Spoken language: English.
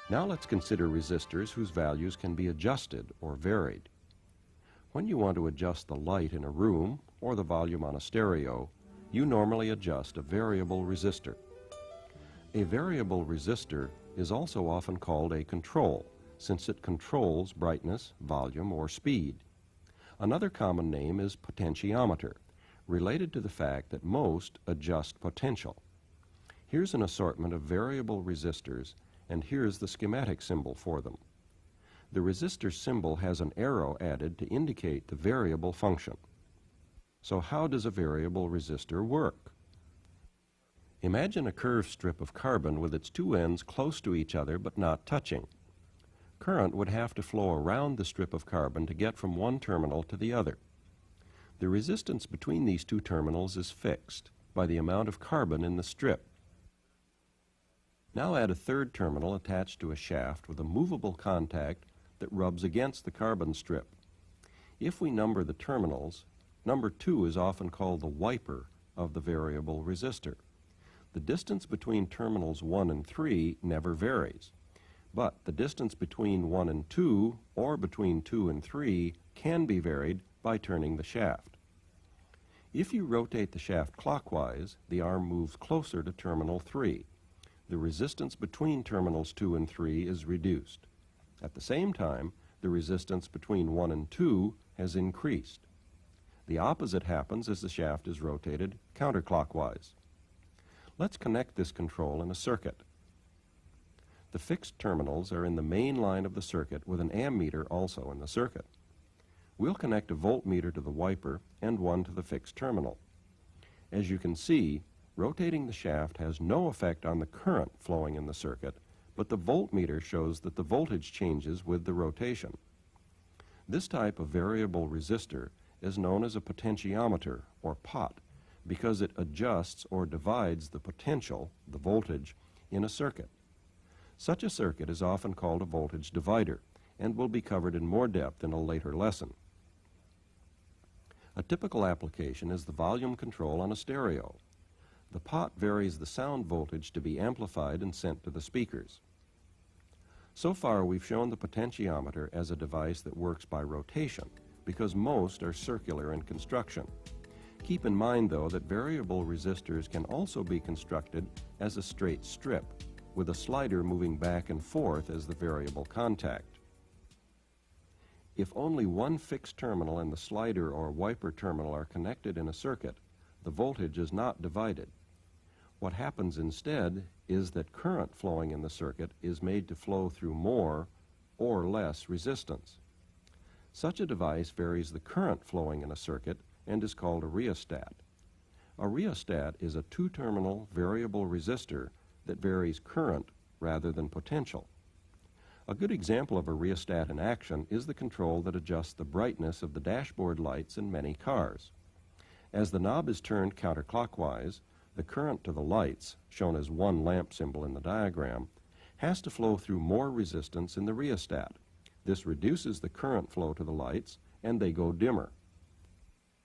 Now let's consider resistors whose values can be adjusted or varied. When you want to adjust the light in a room or the volume on a stereo, you normally adjust a variable resistor. A variable resistor is also often called a control, since it controls brightness, volume, or speed. Another common name is potentiometer, related to the fact that most adjust potential. Here's an assortment of variable resistors, and here's the schematic symbol for them. The resistor symbol has an arrow added to indicate the variable function. So how does a variable resistor work? Imagine a curved strip of carbon with its two ends close to each other but not touching. Current would have to flow around the strip of carbon to get from one terminal to the other. The resistance between these two terminals is fixed by the amount of carbon in the strip. Now add a third terminal attached to a shaft with a movable contact that rubs against the carbon strip. If we number the terminals, number 2 is often called the wiper of the variable resistor. The distance between terminals 1 and 3 never varies, but the distance between 1 and 2 or between 2 and 3 can be varied by turning the shaft. If you rotate the shaft clockwise, the arm moves closer to terminal 3. The resistance between terminals 2 and 3 is reduced. At the same time, the resistance between 1 and 2 has increased. The opposite happens as the shaft is rotated counterclockwise. Let's connect this control in a circuit. The fixed terminals are in the main line of the circuit with an ammeter also in the circuit. We'll connect a voltmeter to the wiper and one to the fixed terminal. As you can see, rotating the shaft has no effect on the current flowing in the circuit, but the voltmeter shows that the voltage changes with the rotation. This type of variable resistor is known as a potentiometer, or pot, because it adjusts or divides the potential, the voltage, in a circuit. Such a circuit is often called a voltage divider and will be covered in more depth in a later lesson. A typical application is the volume control on a stereo. The pot varies the sound voltage to be amplified and sent to the speakers. So far, we've shown the potentiometer as a device that works by rotation, because most are circular in construction. Keep in mind, though, that variable resistors can also be constructed as a straight strip, with a slider moving back and forth as the variable contact. If only one fixed terminal and the slider or wiper terminal are connected in a circuit, the voltage is not divided. What happens instead is that current flowing in the circuit is made to flow through more or less resistance. Such a device varies the current flowing in a circuit and is called a rheostat. A rheostat is a two-terminal variable resistor that varies current rather than potential. A good example of a rheostat in action is the control that adjusts the brightness of the dashboard lights in many cars. As the knob is turned counterclockwise, the current to the lights, shown as one lamp symbol in the diagram, has to flow through more resistance in the rheostat. This reduces the current flow to the lights, and they go dimmer.